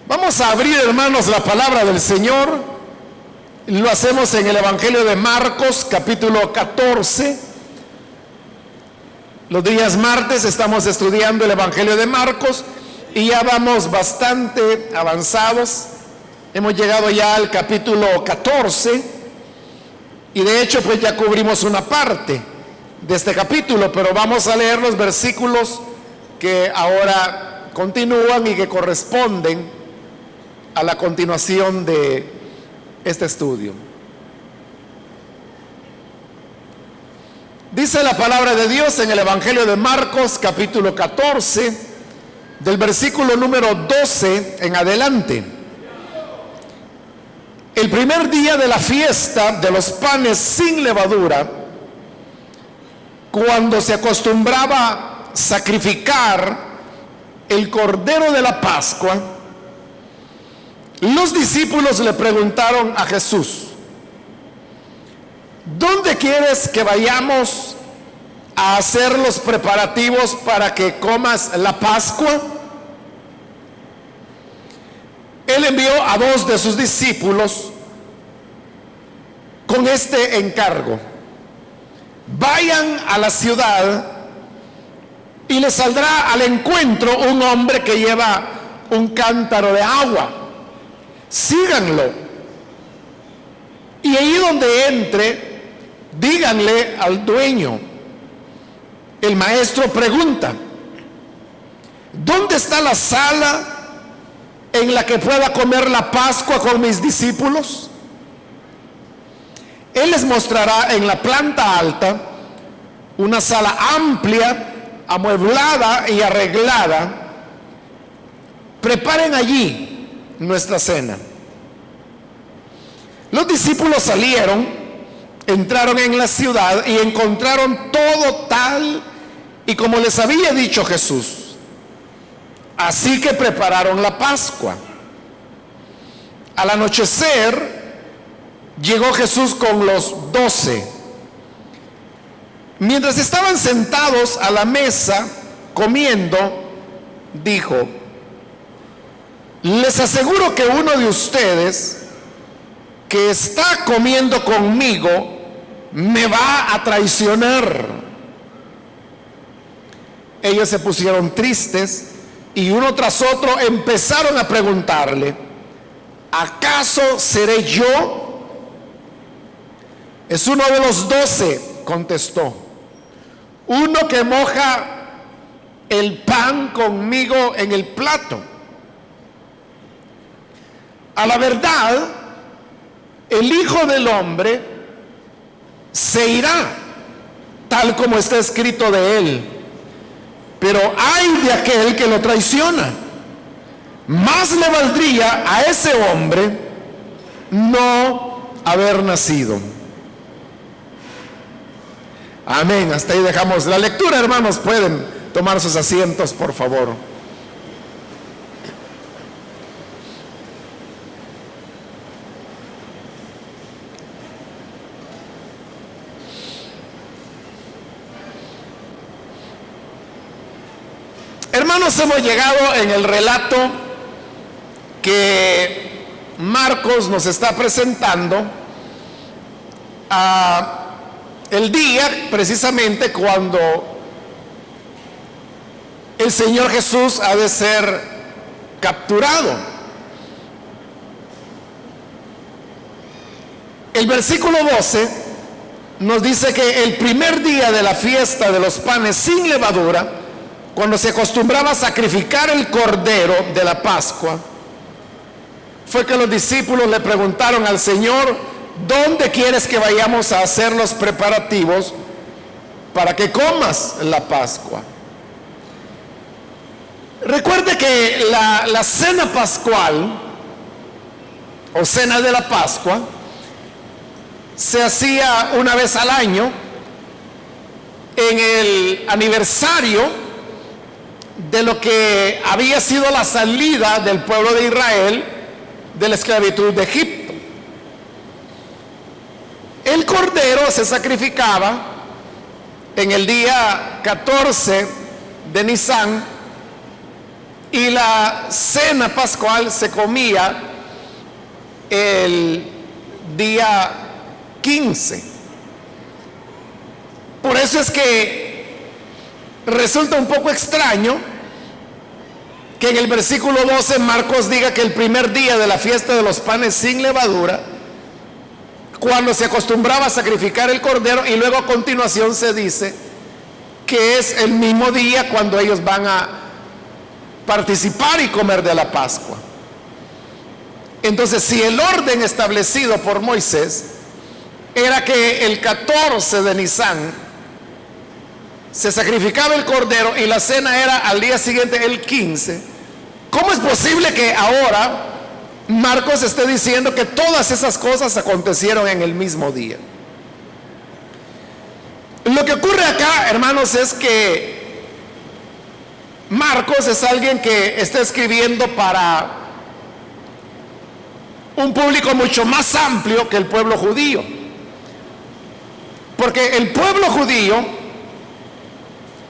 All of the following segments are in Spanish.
Vamos a abrir, hermanos, la palabra del Señor. Lo hacemos en el Evangelio de Marcos, capítulo 14. Los días martes estamos estudiando el Evangelio de Marcos y ya vamos bastante avanzados. Hemos llegado ya al capítulo 14 y de hecho pues ya cubrimos una parte de este capítulo, pero vamos a leer los versículos que ahora continúan y que corresponden a la continuación de este estudio. Dice la palabra de Dios en el Evangelio de Marcos, capítulo 14, del versículo número 12 en adelante. El primer día de la fiesta de los panes sin levadura, cuando se acostumbraba sacrificar el cordero de la Pascua, los discípulos le preguntaron a Jesús: ¿dónde quieres que vayamos a hacer los preparativos para que comas la Pascua? Él envió a 2 de sus discípulos con este encargo: vayan a la ciudad y les saldrá al encuentro un hombre que lleva un cántaro de agua. Síganlo, y ahí donde entre, díganle al dueño: el maestro pregunta, ¿dónde está la sala en la que pueda comer la Pascua con mis discípulos? Él les mostrará en la planta alta una sala amplia, amueblada y arreglada. Preparen allí nuestra cena. Los discípulos salieron, entraron en la ciudad y encontraron todo tal y como les había dicho Jesús. Así que prepararon la Pascua. Al anochecer llegó Jesús con los 12. Mientras estaban sentados a la mesa comiendo, dijo: les aseguro que uno de ustedes que está comiendo conmigo me va a traicionar. Ellos se pusieron tristes y uno tras otro empezaron a preguntarle: ¿acaso seré yo? Es uno de los 12, contestó, uno que moja el pan conmigo en el plato. A la verdad, el Hijo del Hombre se irá, tal como está escrito de él, pero ay de aquel que lo traiciona. Más le valdría a ese hombre no haber nacido. Amén. Hasta ahí dejamos la lectura, hermanos. Pueden tomar sus asientos, por favor. Hermanos, hemos llegado en el relato que Marcos nos está presentando a el día precisamente cuando el Señor Jesús ha de ser capturado. El versículo 12 nos dice que el primer día de la fiesta de los panes sin levadura, cuando se acostumbraba a sacrificar el cordero de la Pascua, fue que los discípulos le preguntaron al Señor: ¿dónde quieres que vayamos a hacer los preparativos para que comas la Pascua? Recuerde que la cena pascual o cena de la Pascua se hacía una vez al año en el aniversario de lo que había sido la salida del pueblo de Israel de la esclavitud de Egipto. El cordero se sacrificaba en el día 14 de Nisán y la cena pascual se comía el día 15. Por eso es que resulta un poco extraño que en el versículo 12 Marcos diga que el primer día de la fiesta de los panes sin levadura, cuando se acostumbraba a sacrificar el cordero, y luego a continuación se dice que es el mismo día cuando ellos van a participar y comer de la Pascua. Entonces, si el orden establecido por Moisés era que el 14 de Nisan se sacrificaba el cordero y la cena era al día siguiente, el 15, ¿cómo es posible que ahora Marcos esté diciendo que todas esas cosas acontecieron en el mismo día? Lo que ocurre acá, hermanos, es que Marcos es alguien que está escribiendo para un público mucho más amplio que el pueblo judío, porque el pueblo judío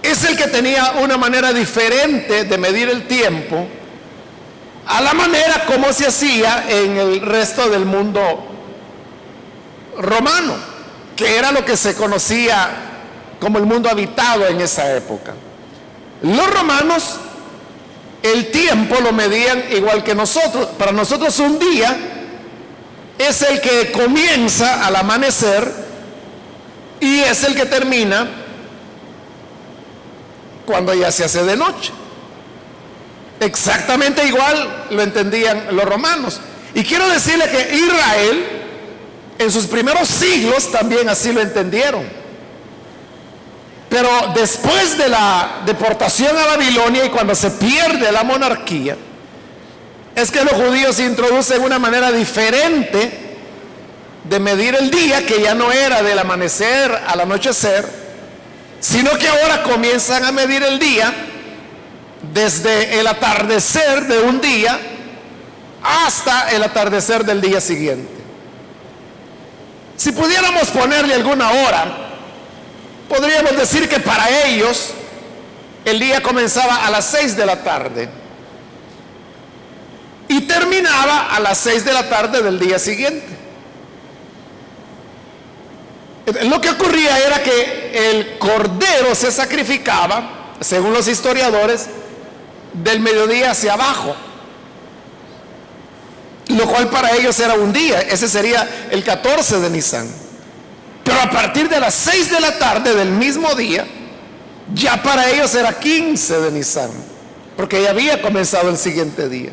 es el que tenía una manera diferente de medir el tiempo a la manera como se hacía en el resto del mundo romano, que era lo que se conocía como el mundo habitado en esa época. Los romanos el tiempo lo medían igual que nosotros. Para nosotros un día es el que comienza al amanecer y es el que termina cuando ya se hace de noche. Exactamente igual lo entendían los romanos. Y quiero decirle que Israel en sus primeros siglos también así lo entendieron. Pero después de la deportación a Babilonia y cuando se pierde la monarquía, es que los judíos introducen una manera diferente de medir el día, que ya no era del amanecer al anochecer, sino que ahora comienzan a medir el día desde el atardecer de un día hasta el atardecer del día siguiente. Si pudiéramos ponerle alguna hora, podríamos decir que para ellos el día comenzaba a las 6 de la tarde y terminaba a las 6 de la tarde del día siguiente. Lo que ocurría era que el cordero se sacrificaba, según los historiadores, del mediodía hacia abajo, lo cual para ellos era un día. Ese sería el 14 de Nisan. Pero a partir de las 6 de la tarde del mismo día, ya para ellos era 15 de Nisan, porque ya había comenzado el siguiente día.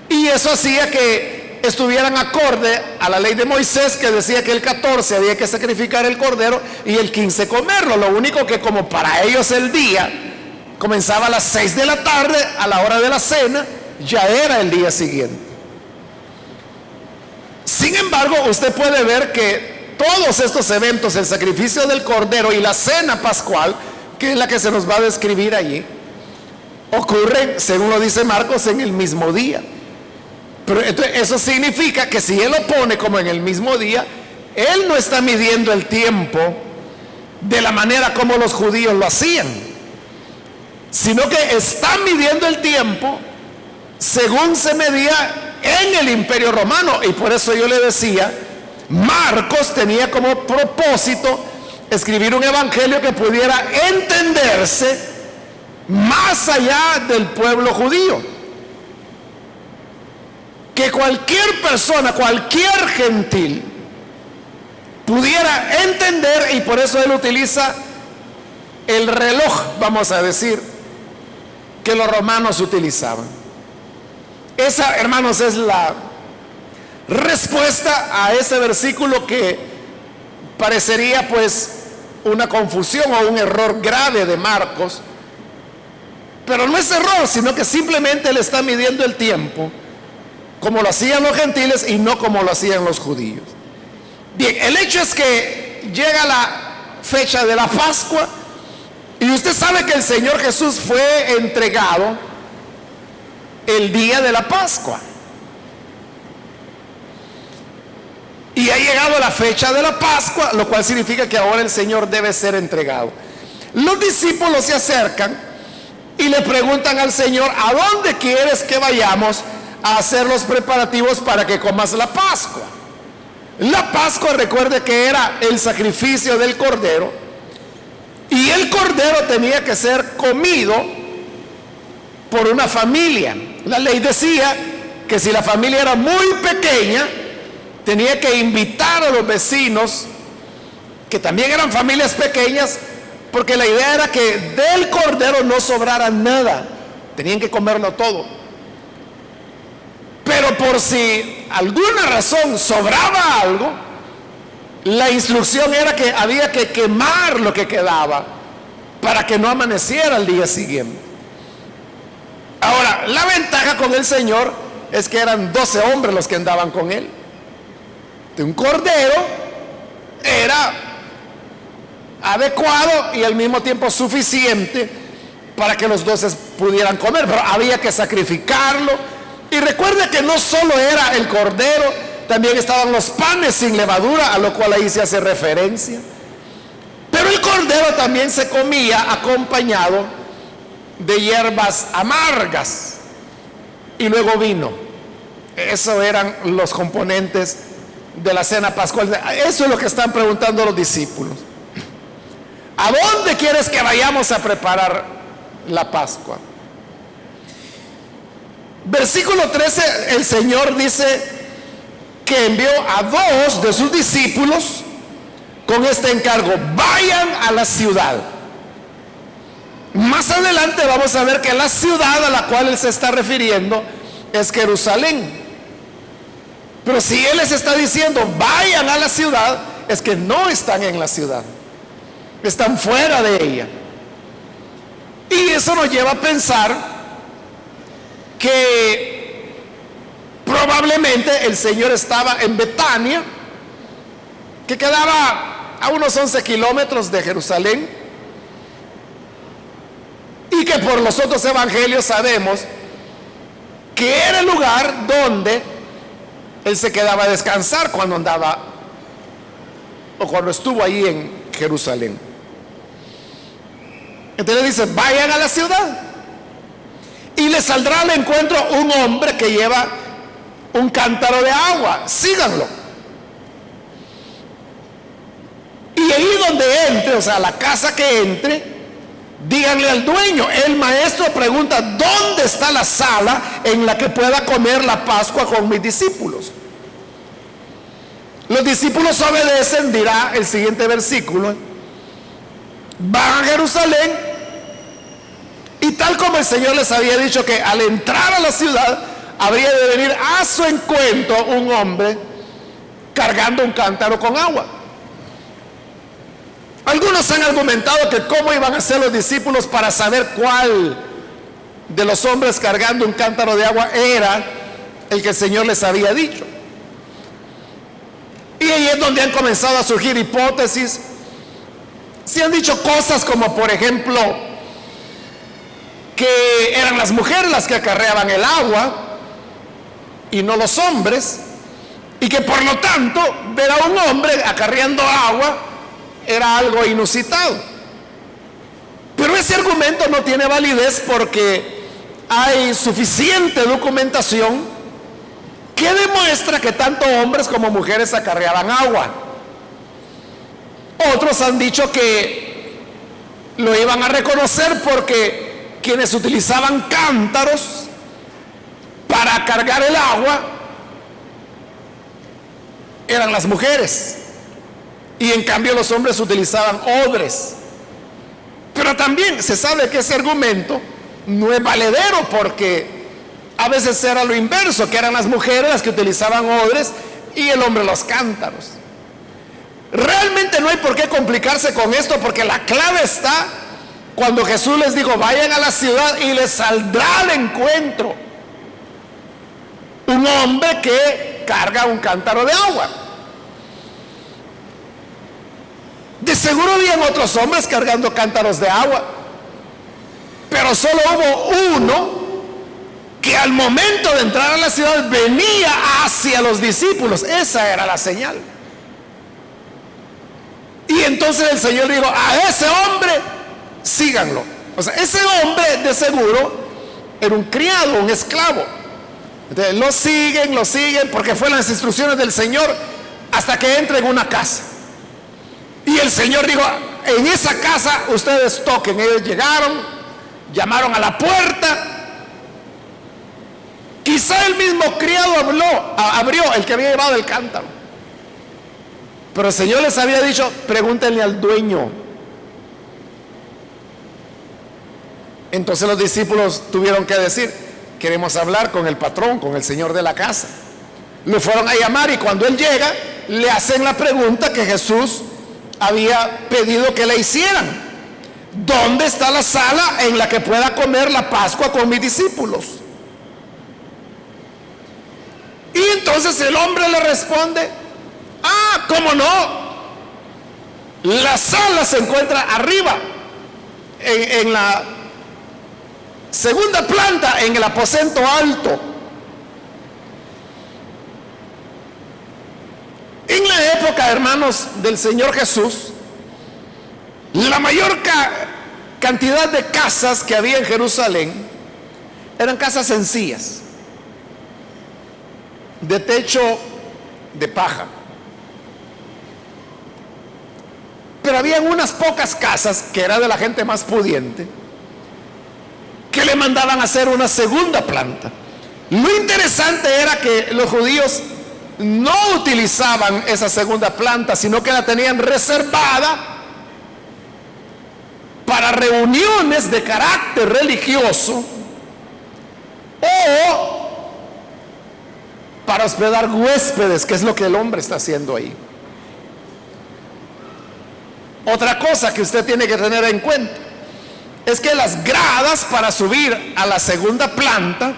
Y eso hacía que estuvieran acorde a la ley de Moisés, que decía que el 14 había que sacrificar el cordero y el 15 comerlo. Lo único que, como para ellos el día comenzaba a las 6 de la tarde, a la hora de la cena, ya era el día siguiente. Sin embargo, usted puede ver que todos estos eventos, el sacrificio del cordero y la cena pascual, que es la que se nos va a describir allí, ocurren, según lo dice Marcos, en el mismo día. Pero eso significa que si él lo pone como en el mismo día, él no está midiendo el tiempo de la manera como los judíos lo hacían, sino que está midiendo el tiempo según se medía en el Imperio Romano. Y por eso yo le decía, Marcos tenía como propósito escribir un evangelio que pudiera entenderse más allá del pueblo judío, que cualquier persona, cualquier gentil pudiera entender. Y por eso él utiliza el reloj, vamos a decir, que los romanos utilizaban. Esa, hermanos, es la respuesta a ese versículo que parecería pues una confusión o un error grave de Marcos, pero no es error, sino que simplemente él está midiendo el tiempo como lo hacían los gentiles y no como lo hacían los judíos. Bien, el hecho es que llega la fecha de la Pascua y usted sabe que el Señor Jesús fue entregado el día de la Pascua. Y ha llegado la fecha de la Pascua, lo cual significa que ahora el Señor debe ser entregado. Los discípulos se acercan y le preguntan al Señor: ¿a dónde quieres que vayamos a hacer los preparativos para que comas la Pascua? La Pascua, recuerde que era el sacrificio del cordero, y el cordero tenía que ser comido por una familia. La ley decía que si la familia era muy pequeña, tenía que invitar a los vecinos, que también eran familias pequeñas, porque la idea era que del cordero no sobrara nada, tenían que comerlo todo. Pero por si alguna razón sobraba algo, la instrucción era que había que quemar lo que quedaba para que no amaneciera al día siguiente. Ahora, la ventaja con el Señor es que eran 12 hombres los que andaban con él. De un cordero era adecuado y al mismo tiempo suficiente para que los 12 pudieran comer, pero había que sacrificarlo. Y recuerde que no solo era el cordero, también estaban los panes sin levadura, a lo cual ahí se hace referencia. Pero el cordero también se comía acompañado de hierbas amargas y luego vino. Eso eran los componentes de la cena pascual. Eso es lo que están preguntando los discípulos: ¿a dónde quieres que vayamos a preparar la Pascua? Versículo 13, el Señor dice que envió a 2 de sus discípulos con este encargo: vayan a la ciudad. Más adelante vamos a ver que la ciudad a la cual él se está refiriendo es Jerusalén. Pero si él les está diciendo vayan a la ciudad, es que no están en la ciudad, están fuera de ella. Y eso nos lleva a pensar que probablemente el Señor estaba en Betania, que quedaba a unos 11 kilómetros de Jerusalén, y que por los otros evangelios sabemos que era el lugar donde él se quedaba a descansar cuando andaba o cuando estuvo ahí en Jerusalén. Entonces dice: vayan a la ciudad y les saldrá al encuentro un hombre que lleva un cántaro de agua, síganlo. Y ahí donde entre, o sea, la casa que entre, díganle al dueño: el maestro pregunta, ¿dónde está la sala en la que pueda comer la Pascua con mis discípulos? Los discípulos obedecen, dirá el siguiente versículo. Van a Jerusalén, y tal como el Señor les había dicho que al entrar a la ciudad habría de venir a su encuentro un hombre cargando un cántaro con agua. Algunos han argumentado que cómo iban a hacer los discípulos para saber cuál de los hombres cargando un cántaro de agua era el que el Señor les había dicho. Y ahí es donde han comenzado a surgir hipótesis. Se han dicho cosas como, por ejemplo, que eran las mujeres las que acarreaban el agua y no los hombres, y que por lo tanto ver a un hombre acarreando agua era algo inusitado. Pero ese argumento no tiene validez porque hay suficiente documentación que demuestra que tanto hombres como mujeres acarreaban agua. Otros han dicho que lo iban a reconocer porque quienes utilizaban cántaros para cargar el agua eran las mujeres, y en cambio los hombres utilizaban odres. Pero también se sabe que ese argumento no es valedero, porque a veces era lo inverso, que eran las mujeres las que utilizaban odres y el hombre los cántaros. Realmente no hay por qué complicarse con esto, porque la clave está cuando Jesús les dijo: vayan a la ciudad y les saldrá al encuentro un hombre que carga un cántaro de agua. De seguro habían otros hombres cargando cántaros de agua, pero solo hubo uno que al momento de entrar a la ciudad venía hacia los discípulos. Esa era la señal. Y entonces el Señor dijo: a ese hombre síganlo. O sea, ese hombre de seguro era un criado, un esclavo. Entonces lo siguen porque fueron las instrucciones del Señor hasta que entra en una casa. Y el Señor dijo: en esa casa ustedes toquen. Ellos llegaron, llamaron a la puerta. Quizá el mismo criado abrió, el que había llevado el cántaro. Pero el Señor les había dicho: pregúntenle al dueño. Entonces los discípulos tuvieron que decir: queremos hablar con el patrón, con el señor de la casa. Lo fueron a llamar y cuando él llega, le hacen la pregunta que Jesús había pedido que le hicieran: ¿dónde está la sala en la que pueda comer la Pascua con mis discípulos? Y entonces el hombre le responde: ¿cómo no? La sala se encuentra arriba, en la segunda planta, en el aposento alto. En la época, hermanos, del Señor Jesús, la mayor cantidad de casas que había en Jerusalén eran casas sencillas, de techo de paja. Pero había unas pocas casas, que era de la gente más pudiente, que le mandaban a hacer una segunda planta. Lo interesante era que los judíos no utilizaban esa segunda planta, sino que la tenían reservada para reuniones de carácter religioso o para hospedar huéspedes, que es lo que el hombre está haciendo ahí. Otra cosa que usted tiene que tener en cuenta es que las gradas para subir a la segunda planta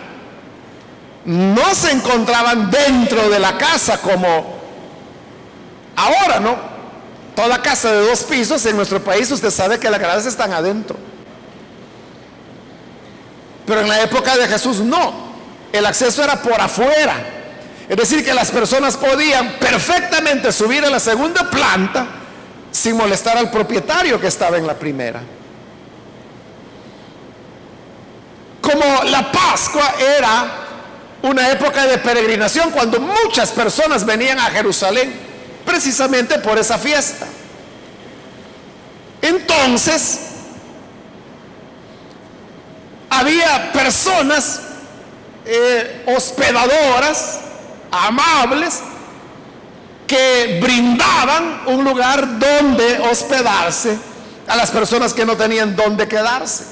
no se encontraban dentro de la casa como ahora, ¿no? Toda casa de 2 pisos en nuestro país, usted sabe que las gradas están adentro. Pero en la época de Jesús no, el acceso era por afuera. Es decir, que las personas podían perfectamente subir a la segunda planta sin molestar al propietario que estaba en la primera. Como la Pascua era una época de peregrinación, cuando muchas personas venían a Jerusalén precisamente por esa fiesta, entonces había personas hospedadoras, amables, que brindaban un lugar donde hospedarse a las personas que no tenían dónde quedarse.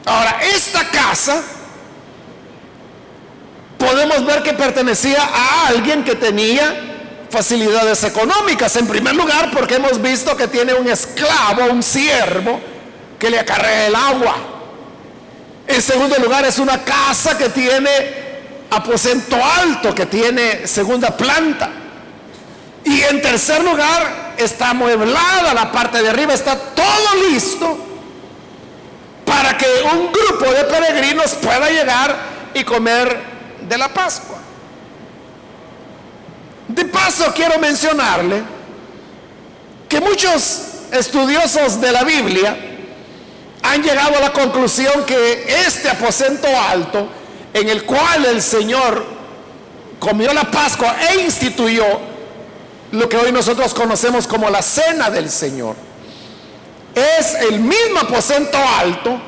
Ahora, esta casa podemos ver que pertenecía a alguien que tenía facilidades económicas. En primer lugar, porque hemos visto que tiene un esclavo, un siervo, que le acarrea el agua. En segundo lugar, es una casa que tiene aposento alto, que tiene segunda planta. Y en tercer lugar, está amueblada la parte de arriba, está todo listo para que un grupo de peregrinos pueda llegar y comer de la Pascua. De paso, quiero mencionarle que muchos estudiosos de la Biblia han llegado a la conclusión que este aposento alto, en el cual el Señor comió la Pascua e instituyó lo que hoy nosotros conocemos como la Cena del Señor, es el mismo aposento alto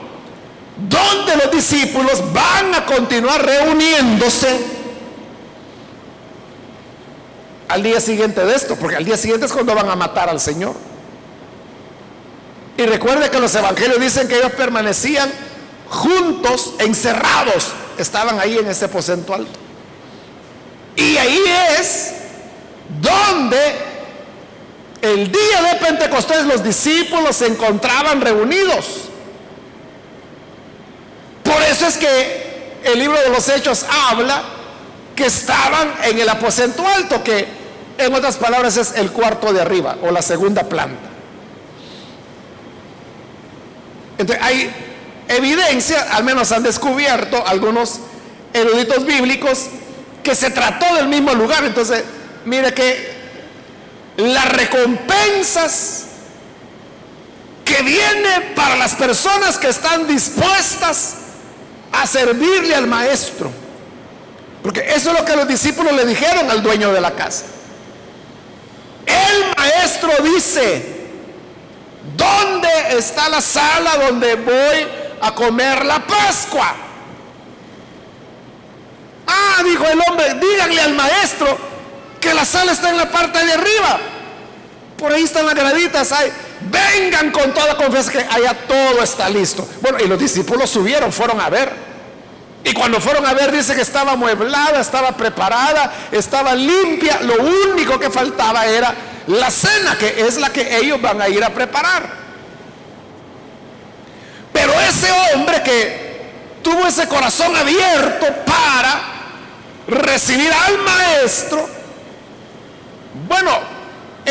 donde los discípulos van a continuar reuniéndose al día siguiente de esto, porque al día siguiente es cuando van a matar al Señor. Y recuerde que los evangelios dicen que ellos permanecían juntos, encerrados, estaban ahí en ese aposento alto. Y ahí es donde el día de Pentecostés los discípulos se encontraban reunidos. Por eso es que el libro de los Hechos habla que estaban en el aposento alto, que en otras palabras es el cuarto de arriba o la segunda planta. Entonces hay evidencia, al menos han descubierto algunos eruditos bíblicos, que se trató del mismo lugar. Entonces mire que las recompensas que que viene para las personas que están dispuestas a servirle al maestro. Porque eso es lo que los discípulos le dijeron al dueño de la casa. El maestro dice: ¿dónde está la sala donde voy a comer la Pascua? Ah, dijo el hombre, díganle al maestro que la sala está en la parte de arriba. Por ahí están las graditas, ahí. Vengan con toda confianza que allá todo está listo. Bueno, y los discípulos subieron, fueron a ver. Y cuando fueron a ver, dice que estaba amueblada, estaba preparada, estaba limpia. Lo único que faltaba era la cena, que es la que ellos van a ir a preparar. Pero ese hombre que tuvo ese corazón abierto para recibir al maestro, bueno,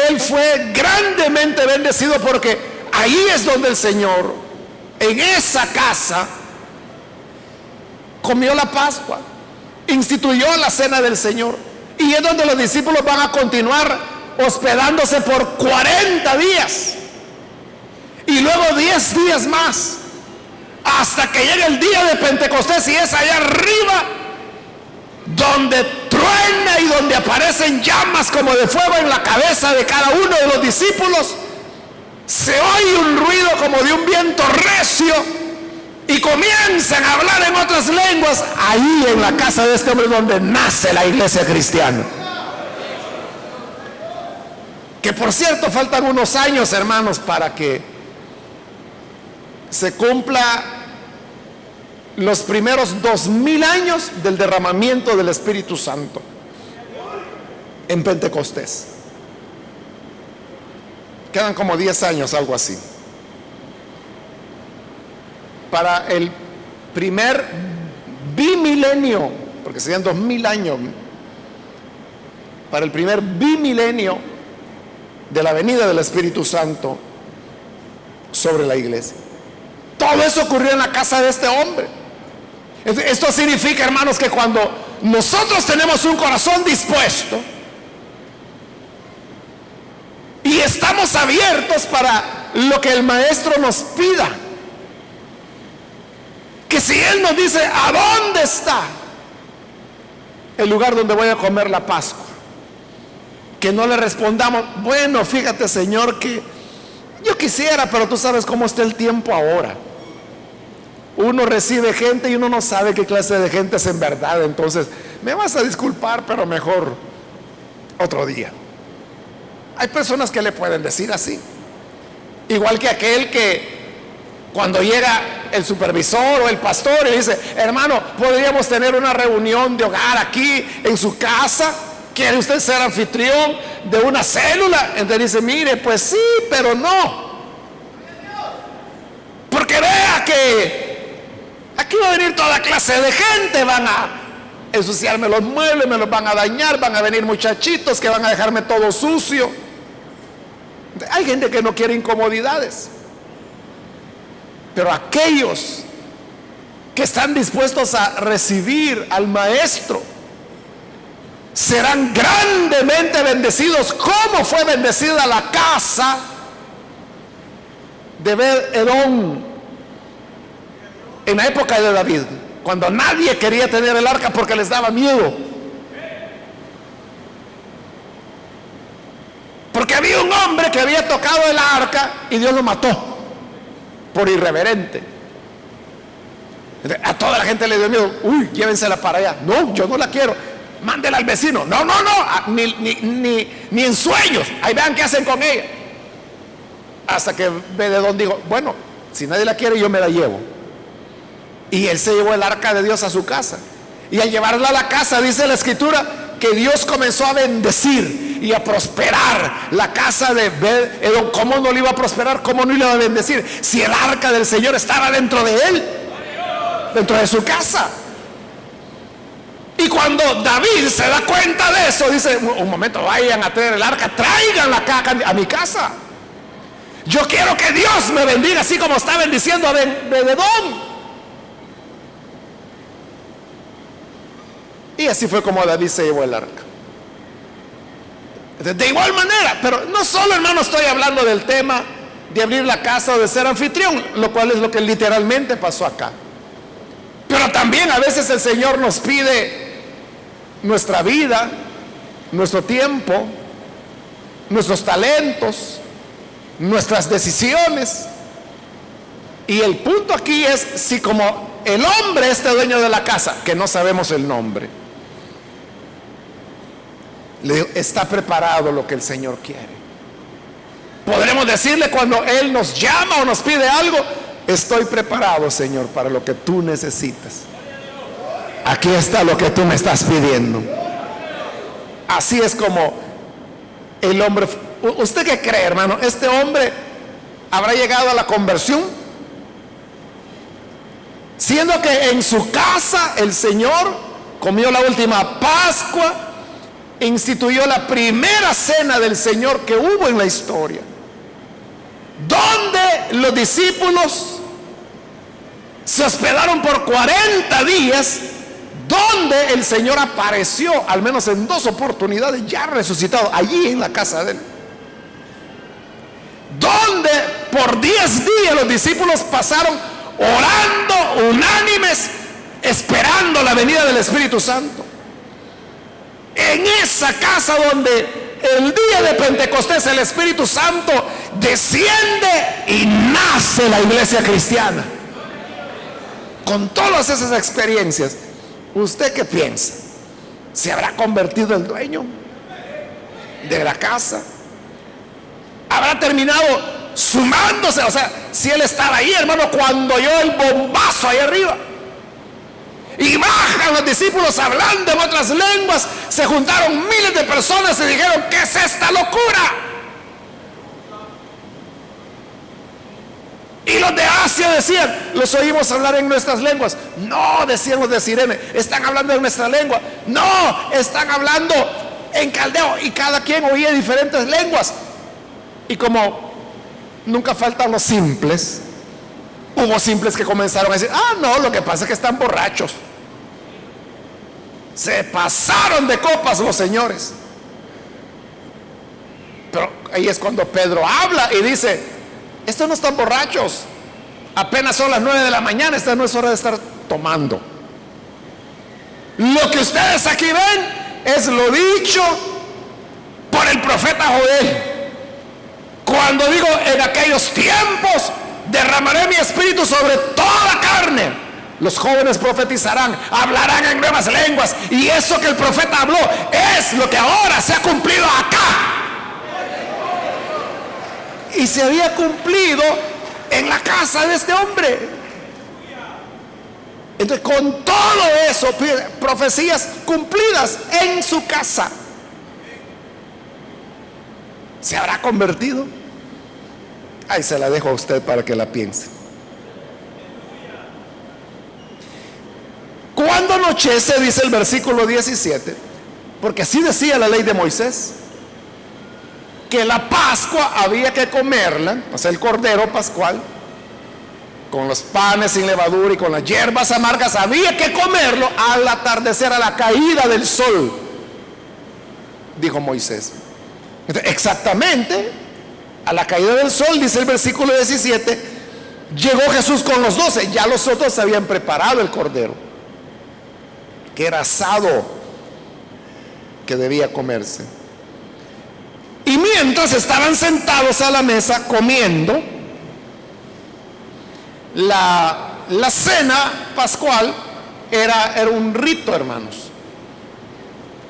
él fue grandemente bendecido, porque ahí es donde el Señor, en esa casa, comió la Pascua, instituyó la cena del Señor, y es donde los discípulos van a continuar hospedándose por 40 días y luego 10 días más, hasta que llegue el día de Pentecostés, y es allá arriba donde truena y donde aparecen llamas como de fuego en la cabeza de cada uno de los discípulos. Se oye un ruido como de un viento recio y comienzan a hablar en otras lenguas. Ahí en la casa de este hombre donde nace la iglesia cristiana. Que por cierto faltan unos años, hermanos, para que se cumpla los primeros 2000 años del derramamiento del Espíritu Santo en Pentecostés. Quedan como 10 años, algo así, para el primer bimilenio, porque serían 2000 años, para el primer bimilenio de la venida del Espíritu Santo sobre la iglesia. Todo eso ocurrió en la casa de este hombre. Esto significa, hermanos, que cuando nosotros tenemos un corazón dispuesto y estamos abiertos para lo que el maestro nos pida, que si él nos dice ¿a dónde está el lugar donde voy a comer la Pascua?, que no le respondamos: bueno, fíjate, Señor, que yo quisiera, pero tú sabes cómo está el tiempo ahora. Uno recibe gente y uno no sabe qué clase de gente es en verdad. Entonces, me vas a disculpar, pero mejor otro día. Hay personas que le pueden decir así. Igual que aquel que cuando llega el supervisor o el pastor y dice: hermano, podríamos tener una reunión de hogar aquí en su casa. ¿Quiere usted ser anfitrión de una célula? Entonces dice: mire, pues sí, pero no. Porque vea que aquí va a venir toda clase de gente, van a ensuciarme los muebles, me los van a dañar, van a venir muchachitos que van a dejarme todo sucio. Hay gente que no quiere incomodidades, pero aquellos que están dispuestos a recibir al maestro serán grandemente bendecidos, como fue bendecida la casa de Obed-Edom en la época de David, cuando nadie quería tener el arca porque les daba miedo, porque había un hombre que había tocado el arca y Dios lo mató por irreverente. A toda la gente le dio miedo. Uy, llévensela para allá. No, yo no la quiero, mándela al vecino. No, ni en sueños. Ahí vean qué hacen con ella. Hasta que Obed-Edom dijo: bueno, si nadie la quiere, yo me la llevo. Y él se llevó el arca de Dios a su casa, y al llevarla a la casa, dice la escritura, que Dios comenzó a bendecir y a prosperar la casa de Obed-Edom. ¿Cómo no le iba a prosperar? ¿Cómo no le iba a bendecir si el arca del Señor estaba dentro de él, dentro de su casa? Y cuando David se da cuenta de eso, dice: un momento, vayan a tener el arca, tráiganla acá a mi casa. Yo quiero que Dios me bendiga así como está bendiciendo a Obed-Edom. Y así fue como David se llevó el arca. De igual manera, pero no solo, hermano, estoy hablando del tema de abrir la casa o de ser anfitrión, lo cual es lo que literalmente pasó acá. Pero también a veces el Señor nos pide nuestra vida, nuestro tiempo, nuestros talentos, nuestras decisiones. Y el punto aquí es si como el hombre, este dueño de la casa, que no sabemos el nombre, le digo, está preparado lo que el Señor quiere. Podremos decirle cuando Él nos llama o nos pide algo: estoy preparado, Señor, para lo que tú necesitas. Aquí está lo que tú me estás pidiendo. Así es como el hombre. ¿Usted qué cree, hermano? ¿Este hombre habrá llegado a la conversión? Siendo que en su casa el Señor comió la última Pascua, instituyó la primera cena del Señor que hubo en la historia, donde los discípulos se hospedaron por 40 días, donde el Señor apareció al menos en 2 oportunidades, ya resucitado, allí en la casa de Él, donde por 10 días los discípulos pasaron orando unánimes, esperando la venida del Espíritu Santo. En esa casa donde el día de Pentecostés el Espíritu Santo desciende y nace la iglesia cristiana. Con todas esas experiencias, ¿usted qué piensa? ¿Se habrá convertido el dueño de la casa? ¿Habrá terminado sumándose? O sea, si él estaba ahí, hermano, cuando oyó el bombazo ahí arriba y bajan los discípulos hablando en otras lenguas, se juntaron miles de personas y dijeron: ¿qué es esta locura? Y los de Asia decían: los oímos hablar en nuestras lenguas. No, decían los de Cirene, están hablando en nuestra lengua. No, están hablando en caldeo. Y cada quien oía diferentes lenguas. Y como nunca faltan los simples, hubo simples que comenzaron a decir: ah, no, lo que pasa es que están borrachos. Se pasaron de copas los señores. Pero ahí es cuando Pedro habla y dice: estos no están borrachos, apenas son las 9 de la mañana, esta no es hora de estar tomando. Lo que ustedes aquí ven es lo dicho por el profeta Joel, cuando digo: en aquellos tiempos derramaré mi espíritu sobre toda carne. Los jóvenes profetizarán, hablarán en nuevas lenguas. Y eso que el profeta habló es lo que ahora se ha cumplido acá. Y se había cumplido en la casa de este hombre. Entonces, con todo eso, profecías cumplidas en su casa, ¿se habrá convertido? Ahí se la dejo a usted para que la piense. Cuando anochece, dice el versículo 17, porque así decía la ley de Moisés, que la Pascua había que comerla, o sea, el cordero pascual, con los panes sin levadura y con las hierbas amargas, había que comerlo al atardecer, a la caída del sol, dijo Moisés. Entonces, exactamente a la caída del sol, dice el versículo 17, llegó Jesús con los 12. Ya los otros habían preparado el cordero, que era asado, que debía comerse. Y mientras estaban sentados a la mesa comiendo, la cena pascual era un rito, hermanos,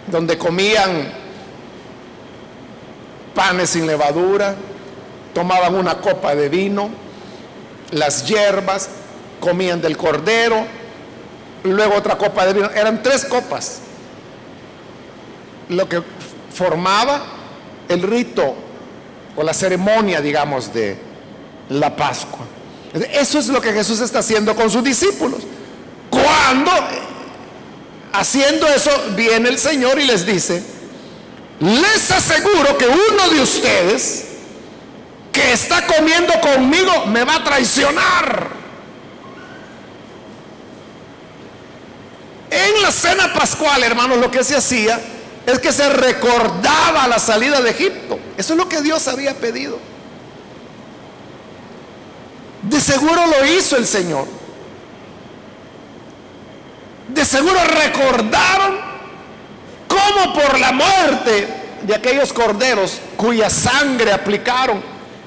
donde comían panes sin levadura, tomaban una copa de vino, las hierbas, comían del cordero, luego otra copa de vino. Eran 3 copas lo que formaba el rito o la ceremonia, digamos, de la Pascua. Eso es lo que Jesús está haciendo con sus discípulos. Cuando haciendo eso viene el Señor y les dice: les aseguro que uno de ustedes que está comiendo conmigo me va a traicionar. En la cena pascual, hermanos, lo que se hacía es que se recordaba la salida de Egipto. Eso es lo que Dios había pedido. De seguro lo hizo el Señor. De seguro recordaron cómo por la muerte de aquellos corderos cuya sangre aplicaron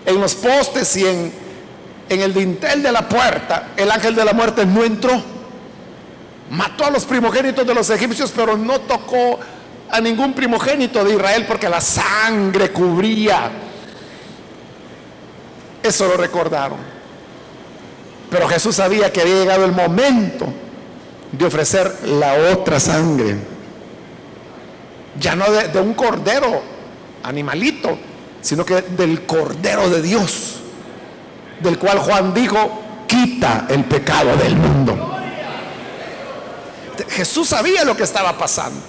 en los postes y en el dintel de la puerta, el ángel de la muerte no entró. Mató a los primogénitos de los egipcios, pero no tocó a ningún primogénito de Israel porque la sangre cubría. Eso lo recordaron. Pero Jesús sabía que había llegado el momento de ofrecer la otra sangre, ya no de un cordero animalito, sino que del Cordero de Dios, del cual Juan dijo: quita el pecado del mundo. Jesús sabía lo que estaba pasando.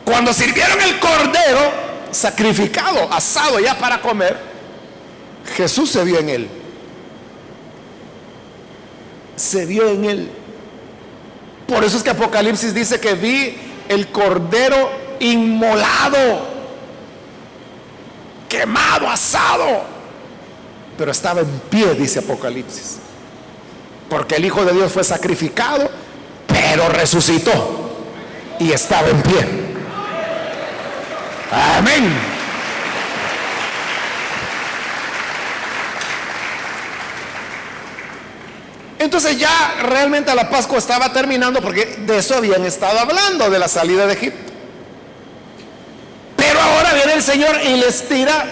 Cuando sirvieron el cordero sacrificado, asado ya para comer, Jesús se vio en él. Se vio en él. Por eso es que Apocalipsis dice que vi el cordero inmolado, quemado, asado, pero estaba en pie, dice Apocalipsis, porque el Hijo de Dios fue sacrificado, pero resucitó y estaba en pie. Amén. Entonces ya realmente la Pascua estaba terminando, porque de eso habían estado hablando, de la salida de Egipto. Pero ahora viene el Señor y les tira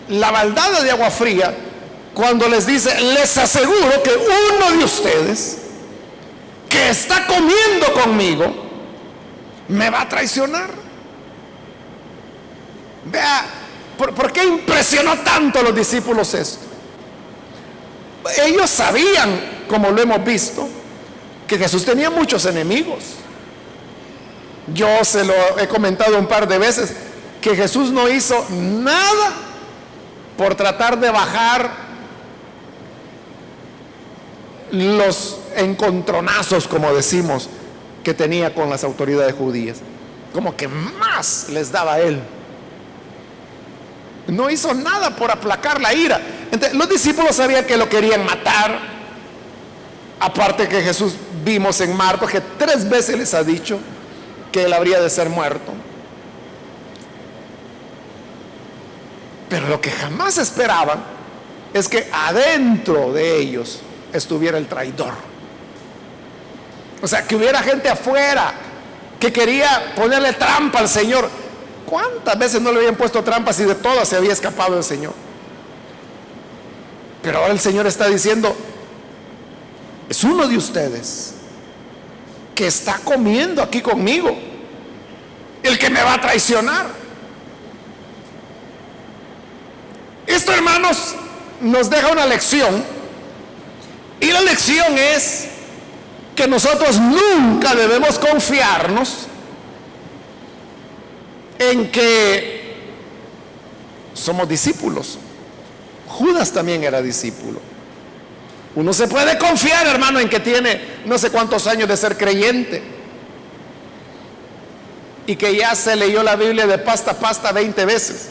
la baldada de agua fría cuando les dice: les aseguro que uno de ustedes que está comiendo conmigo me va a traicionar. Vea, ¿por qué impresionó tanto a los discípulos esto? Ellos sabían, como lo hemos visto, que Jesús tenía muchos enemigos. Yo se lo he comentado un par de veces, que Jesús no hizo nada por tratar de bajar los encontronazos, como decimos, que tenía con las autoridades judías. Como que más les daba a él. No hizo nada por aplacar la ira. Entonces, los discípulos sabían que lo querían matar. Aparte que Jesús, vimos en Marcos que 3 veces les ha dicho que él habría de ser muerto. Pero lo que jamás esperaban es que adentro de ellos estuviera el traidor. O sea, que hubiera gente afuera que quería ponerle trampa al Señor. ¿Cuántas veces no le habían puesto trampas y de todas se había escapado el Señor? Pero ahora el Señor está diciendo: es uno de ustedes que está comiendo aquí conmigo, el que me va a traicionar. Esto, hermanos, nos deja una lección, y la lección es que nosotros nunca debemos confiarnos en que somos discípulos. Judas también era discípulo. Uno se puede confiar, hermano, en que tiene no sé cuántos años de ser creyente y que ya se leyó la Biblia de pasta a pasta 20 veces.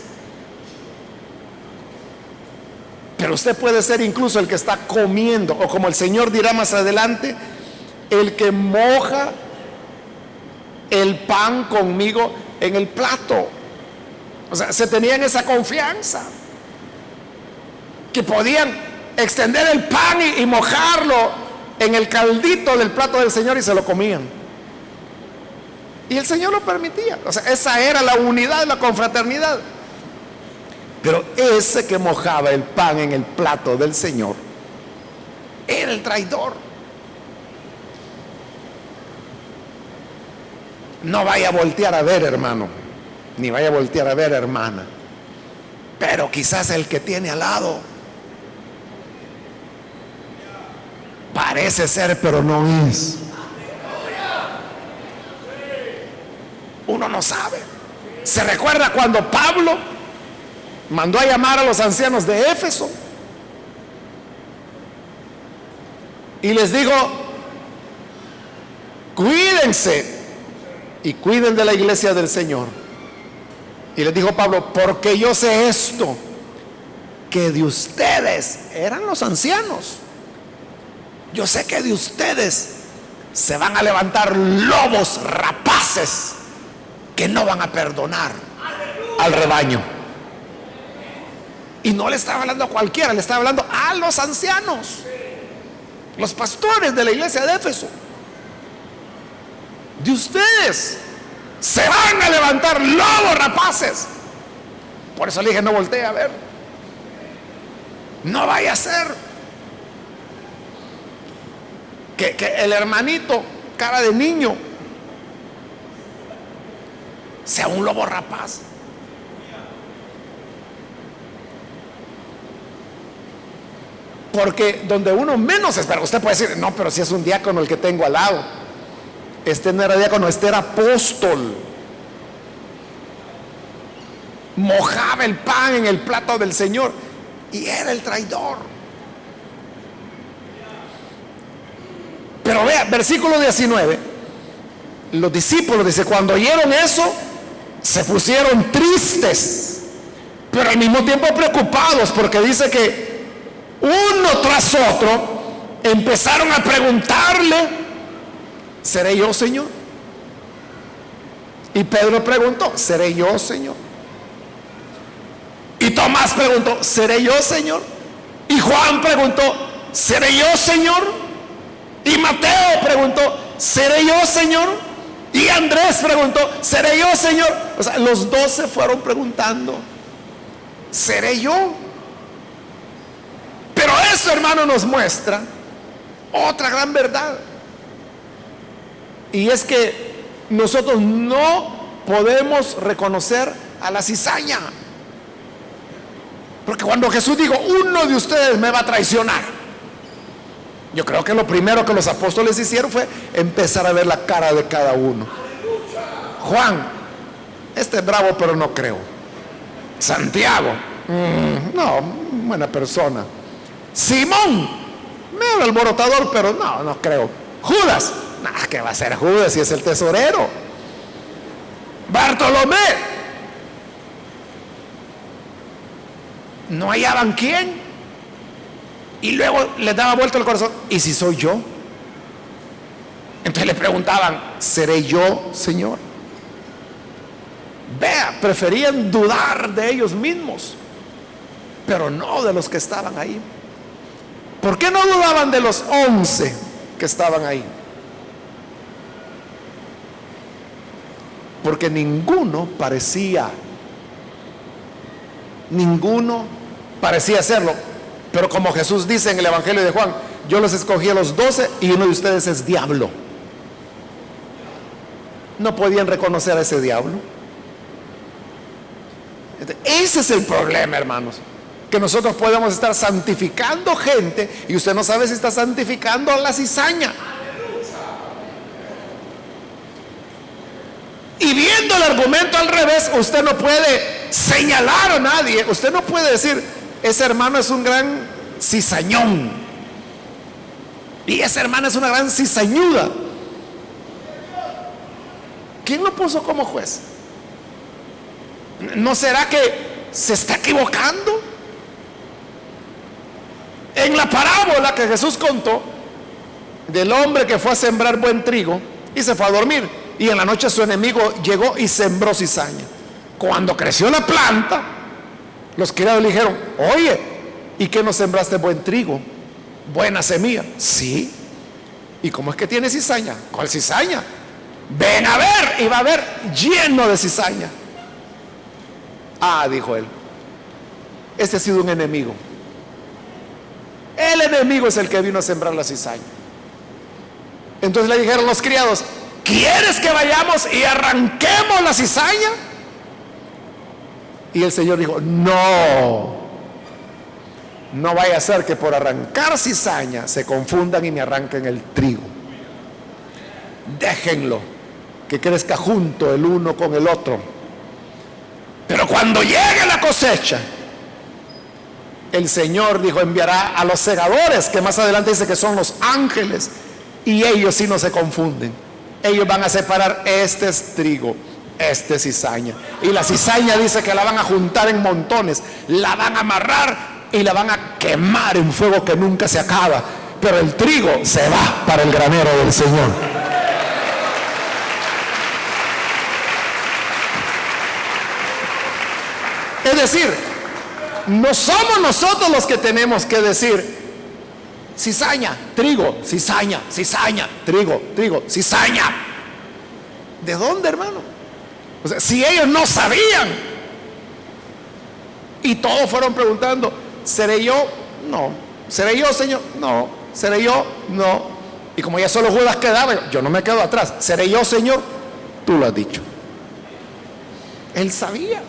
Pero usted puede ser incluso el que está comiendo, o como el Señor dirá más adelante, el que moja el pan conmigo en el plato. O sea, se tenían esa confianza que podían extender el pan y mojarlo en el caldito del plato del Señor, y se lo comían, y el Señor lo permitía. O sea, esa era la unidad, la confraternidad. Pero ese que mojaba el pan en el plato del Señor era el traidor. No vaya a voltear a ver, hermano, ni vaya a voltear a ver, hermana, pero quizás el que tiene al lado parece ser, pero no es. Uno no sabe. Se recuerda cuando Pablo mandó a llamar a los ancianos de Éfeso y les dijo: cuídense y cuiden de la iglesia del Señor. Y les dijo Pablo: porque yo sé esto, que de ustedes, eran los ancianos, yo sé que de ustedes se van a levantar lobos rapaces que no van a perdonar al rebaño. Y no le estaba hablando a cualquiera, le estaba hablando a los ancianos, los pastores de la iglesia de Éfeso. De ustedes se van a levantar lobos rapaces. Por eso le dije, no voltee a ver, no vaya a ser que el hermanito, cara de niño, sea un lobo rapaz. Porque donde uno menos espera, usted puede decir, no, pero si es un diácono el que tengo al lado. Este no era diácono, este era apóstol. Mojaba el pan en el plato del Señor y era el traidor. Pero vea, versículo 19, los discípulos, dice, cuando oyeron eso, se pusieron tristes, pero al mismo tiempo preocupados, porque dice que uno tras otro empezaron a preguntarle, ¿seré yo, Señor? Y Pedro preguntó, ¿seré yo, Señor? Y Tomás preguntó, ¿seré yo, Señor? Y Juan preguntó, ¿seré yo, Señor? Y Mateo preguntó, ¿seré yo, Señor? Y Andrés preguntó, ¿seré yo, Señor? O sea, los 12 fueron preguntando, ¿seré yo? Pero eso, hermano, nos muestra otra gran verdad. Y es que nosotros no podemos reconocer a la cizaña. Porque cuando Jesús dijo, uno de ustedes me va a traicionar, yo creo que lo primero que los apóstoles hicieron fue empezar a ver la cara de cada uno. Juan, este es bravo, pero no creo. Santiago, no, buena persona. Simón, medio alborotador, pero no creo. Judas, ¿qué va a ser Judas si es el tesorero? Bartolomé, no hallaban quién. Y luego les daba vuelta el corazón, ¿y si soy yo? Entonces le preguntaban, ¿seré yo, Señor? Vea, preferían dudar de ellos mismos, pero no de los que estaban ahí. ¿Por qué no dudaban de los 11 que estaban ahí? Porque ninguno parecía hacerlo. Pero como Jesús dice en el Evangelio de Juan, yo los escogí a los 12 y uno de ustedes es diablo. No podían reconocer a ese diablo. Ese es el problema, hermanos, que nosotros podemos estar santificando gente y usted no sabe si está santificando a la cizaña. Y viendo el argumento al revés, usted no puede señalar a nadie. Usted no puede decir, ese hermano es un gran cizañón y esa hermana es una gran cizañuda. ¿Quién lo puso como juez? ¿No será que se está equivocando? En la parábola que Jesús contó del hombre que fue a sembrar buen trigo y se fue a dormir, y en la noche su enemigo llegó y sembró cizaña. Cuando creció la planta, los criados le dijeron, oye, ¿y qué no sembraste buen trigo? Buena semilla. Sí. ¿Y cómo es que tiene cizaña? ¿Cuál cizaña? Ven a ver. Y va a ver lleno de cizaña. Ah, dijo él, este ha sido un enemigo. El enemigo es el que vino a sembrar la cizaña. Entonces le dijeron los criados, ¿quieres que vayamos y arranquemos la cizaña? Y el Señor dijo, no vaya a ser que por arrancar cizaña se confundan y me arranquen el trigo. Déjenlo que crezca junto el uno con el otro, pero cuando llegue la cosecha, el Señor, dijo, enviará a los segadores, que más adelante dice que son los ángeles, y ellos sí no se confunden. Ellos van a separar, este es trigo, este es cizaña, y la cizaña dice que la van a juntar en montones, la van a amarrar y la van a quemar en fuego que nunca se acaba, pero el trigo se va para el granero del Señor. Es decir, no somos nosotros los que tenemos que decir cizaña, trigo, cizaña, cizaña, trigo, trigo, cizaña. ¿De dónde, hermano? O sea, si ellos no sabían y todos fueron preguntando, ¿seré yo? No. ¿Seré yo, Señor? No. ¿Seré yo? No. Y como ya solo Judas quedaba, yo no me quedo atrás. ¿Seré yo, Señor? Tú lo has dicho. Él sabía.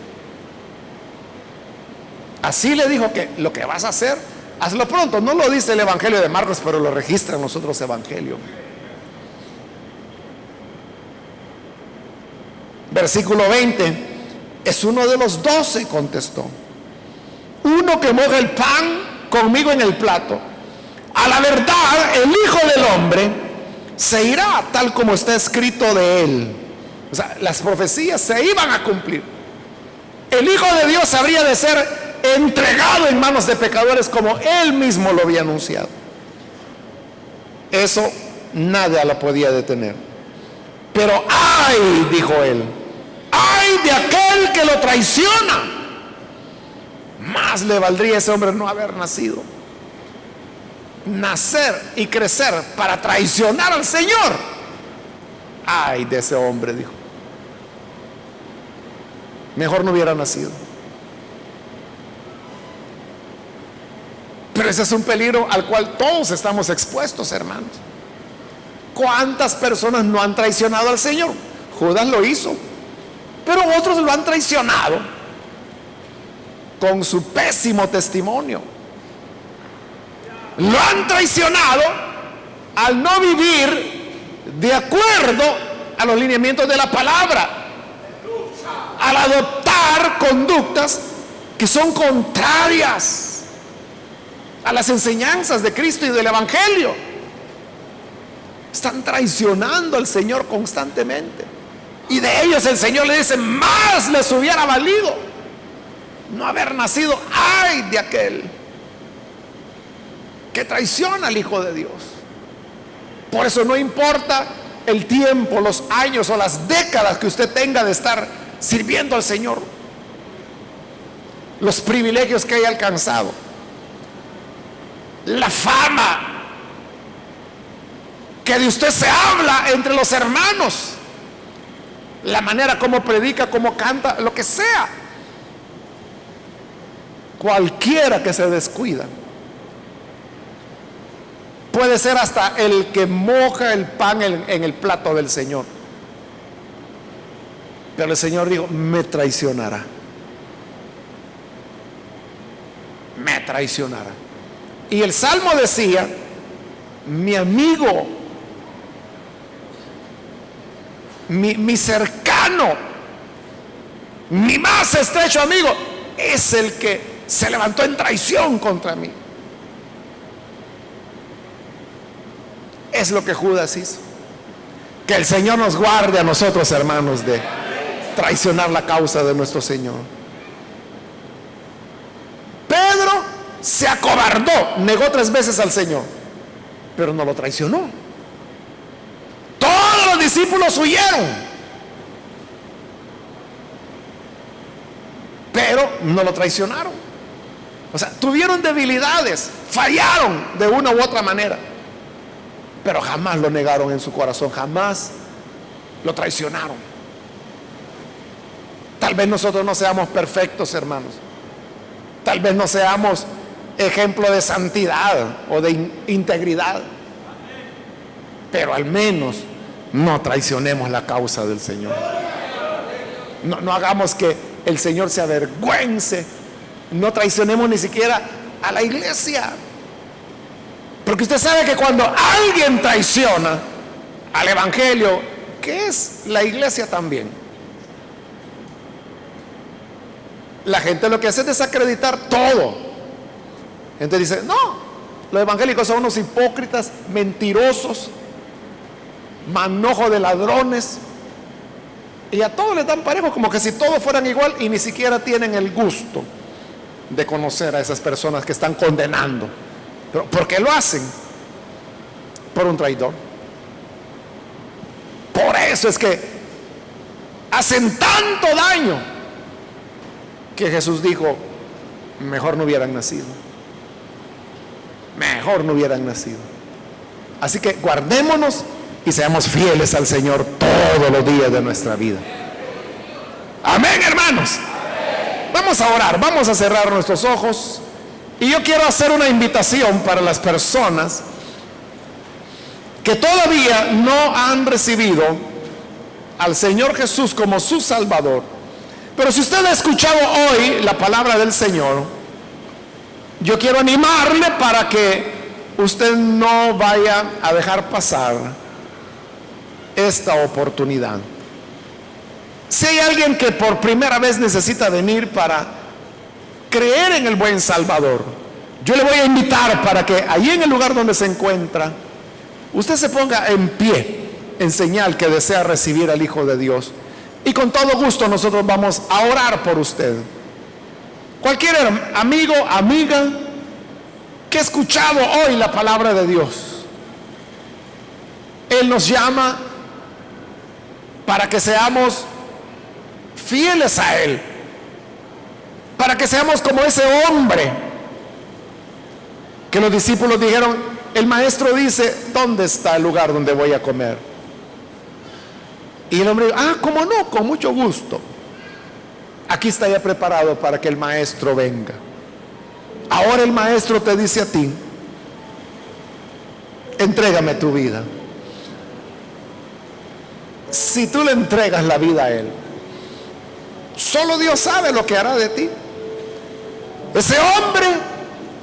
Así le dijo que lo que vas a hacer, hazlo pronto. No lo dice el Evangelio de Marcos, pero lo registran los otros evangelios. Versículo 20, es uno de los 12, contestó. Uno que moja el pan conmigo en el plato. A la verdad, el Hijo del Hombre se irá tal como está escrito de él. O sea, las profecías se iban a cumplir. El Hijo de Dios habría de ser entregado en manos de pecadores como él mismo lo había anunciado. Eso nada lo podía detener. Pero ay, dijo él, ay de aquel que lo traiciona. Más le valdría a ese hombre no haber nacido. Nacer y crecer para traicionar al Señor. Ay de ese hombre, dijo. Mejor no hubiera nacido. Pero ese es un peligro al cual todos estamos expuestos, hermanos. ¿Cuántas personas no han traicionado al Señor? Judas lo hizo, pero otros lo han traicionado con su pésimo testimonio. Lo han traicionado al no vivir de acuerdo a los lineamientos de la palabra, al adoptar conductas que son contrarias a las enseñanzas de Cristo y del Evangelio. Están traicionando al Señor constantemente, y de ellos el Señor le dice, más les hubiera valido no haber nacido. Ay de aquel que traiciona al Hijo de Dios. Por eso no importa el tiempo, los años o las décadas que usted tenga de estar sirviendo al Señor, los privilegios que haya alcanzado, la fama que de usted se habla entre los hermanos, la manera como predica, como canta, lo que sea. Cualquiera que se descuida puede ser hasta el que moja el pan en el plato del Señor. Pero el Señor dijo, me traicionará. Me traicionará. Y el Salmo decía, mi amigo, mi cercano, mi más estrecho amigo, es el que se levantó en traición contra mí. Es lo que Judas hizo. Que el Señor nos guarde a nosotros, hermanos, de traicionar la causa de nuestro Señor. Pedro se acobardó, negó 3 veces al Señor, pero no lo traicionó. Todos los discípulos huyeron, pero no lo traicionaron. O sea, tuvieron debilidades, fallaron de una u otra manera, pero jamás lo negaron en su corazón, jamás lo traicionaron. Tal vez nosotros no seamos perfectos, hermanos. Tal vez no seamos ejemplo de santidad o de integridad, pero al menos no traicionemos la causa del Señor. No hagamos que el Señor se avergüence. No traicionemos ni siquiera a la iglesia, porque usted sabe que cuando alguien traiciona al Evangelio, que es la iglesia también, la gente lo que hace es desacreditar todo. Entonces dice, no, los evangélicos son unos hipócritas, mentirosos, manojo de ladrones, y a todos les dan parejo, como que si todos fueran igual, y ni siquiera tienen el gusto de conocer a esas personas que están condenando. ¿Pero por qué lo hacen? Por un traidor. Por eso es que hacen tanto daño que Jesús dijo, mejor no hubieran nacido. Mejor no hubieran nacido. Así que guardémonos y seamos fieles al Señor todos los días de nuestra vida. Amén, hermanos. Vamos a orar, vamos a cerrar nuestros ojos. Y yo quiero hacer una invitación para las personas que todavía no han recibido al Señor Jesús como su Salvador. Pero si usted ha escuchado hoy la palabra del Señor, yo quiero animarle para que usted no vaya a dejar pasar esta oportunidad. Si hay alguien que por primera vez necesita venir para creer en el buen Salvador, yo le voy a invitar para que allí en el lugar donde se encuentra, usted se ponga en pie en señal que desea recibir al Hijo de Dios. Y con todo gusto nosotros vamos a orar por usted. Cualquier amigo, amiga que ha escuchado hoy la palabra de Dios, Él nos llama para que seamos fieles a Él, para que seamos como ese hombre que los discípulos dijeron, el maestro dice, ¿dónde está el lugar donde voy a comer? Y el hombre dijo, ¿cómo no? Con mucho gusto. Aquí está ya preparado para que el maestro venga. Ahora el maestro te dice a ti, entrégame tu vida. Si tú le entregas la vida a Él, solo Dios sabe lo que hará de ti. Ese hombre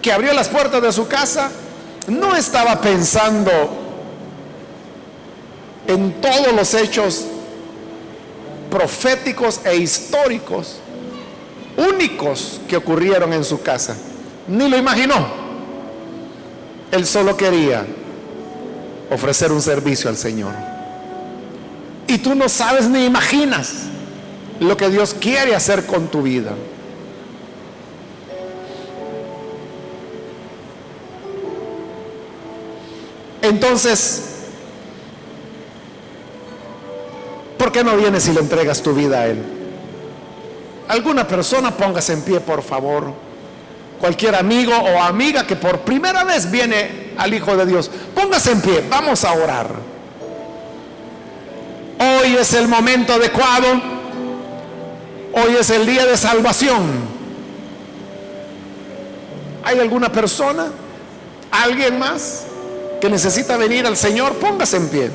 que abrió las puertas de su casa no estaba pensando en todos los hechos proféticos e históricos únicos que ocurrieron en su casa. Ni lo imaginó. Él solo quería ofrecer un servicio al Señor. Y tú no sabes ni imaginas lo que Dios quiere hacer con tu vida. Entonces, ¿por qué no vienes y le entregas tu vida a Él? Alguna persona, póngase en pie, por favor. Cualquier amigo o amiga que por primera vez viene al Hijo de Dios, póngase en pie, vamos a orar. Hoy es el momento adecuado. Hoy es el día de salvación. ¿Hay alguna persona? ¿Alguien más que necesita venir al Señor? Póngase en pie.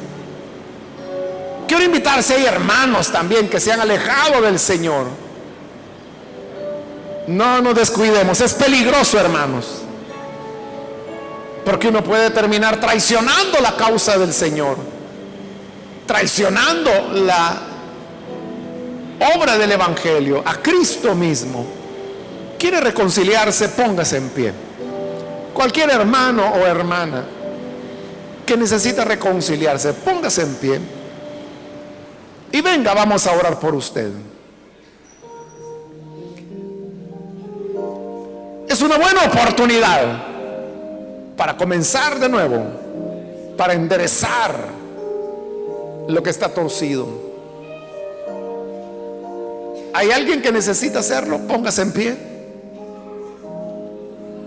Quiero invitar, si hay hermanos también que se han alejado del Señor, no nos descuidemos. Es peligroso, hermanos, porque uno puede terminar traicionando la causa del Señor, traicionando la obra del Evangelio, a Cristo mismo. ¿Quiere reconciliarse? Póngase en pie. Cualquier hermano o hermana que necesita reconciliarse, póngase en pie y venga, vamos a orar por usted. Es una buena oportunidad para comenzar de nuevo, para enderezar lo que está torcido. ¿Hay alguien que necesita hacerlo? Póngase en pie.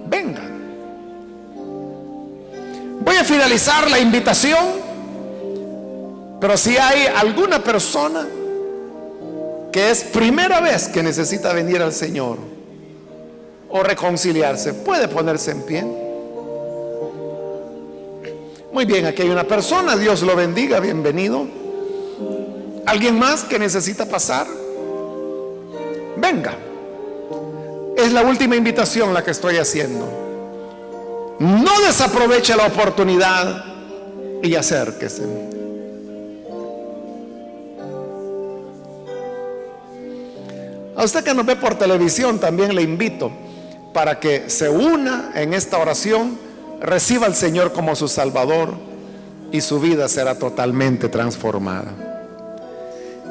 Venga. Voy a finalizar la invitación, pero si hay alguna persona que es primera vez que necesita venir al Señor o reconciliarse, puede ponerse en pie. Muy bien, aquí hay una persona, Dios lo bendiga, bienvenido. ¿Alguien más que necesita pasar? Venga. Es la última invitación la que estoy haciendo. No desaproveche la oportunidad y acérquese. A usted que nos ve por televisión, también le invito para que se una en esta oración, reciba al Señor como su Salvador y su vida será totalmente transformada.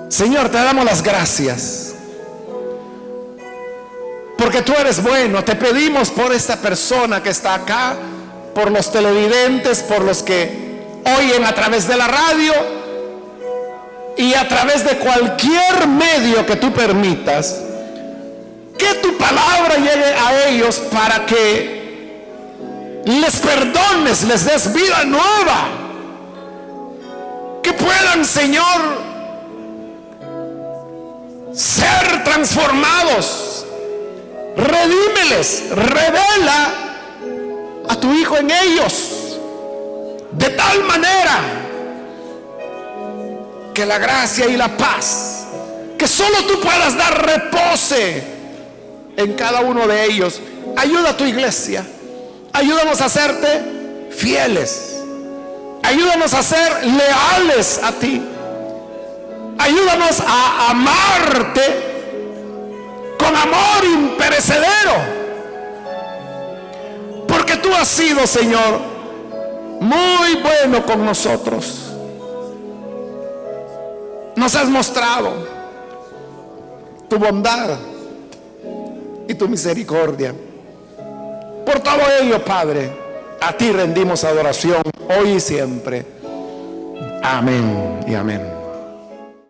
Señor, te damos las gracias porque tú eres bueno. Te pedimos por esta persona que está acá, por los televidentes, por los que oyen a través de la radio y a través de cualquier medio que tú permitas, que tu palabra llegue a ellos para que les perdones, les des vida nueva, que puedan, Señor, ser transformados. Redímeles, revela a tu Hijo en ellos, de tal manera que la gracia y la paz que solo tú puedas dar repose en cada uno de ellos. Ayuda a tu iglesia, ayúdanos a hacerte fieles, ayúdanos a ser leales a ti, ayúdanos a amarte con amor imperecedero, porque tú has sido, Señor, muy bueno con nosotros. Nos has mostrado tu bondad y tu misericordia. Por todo ello, Padre, a ti rendimos adoración hoy y siempre. Amén y amén.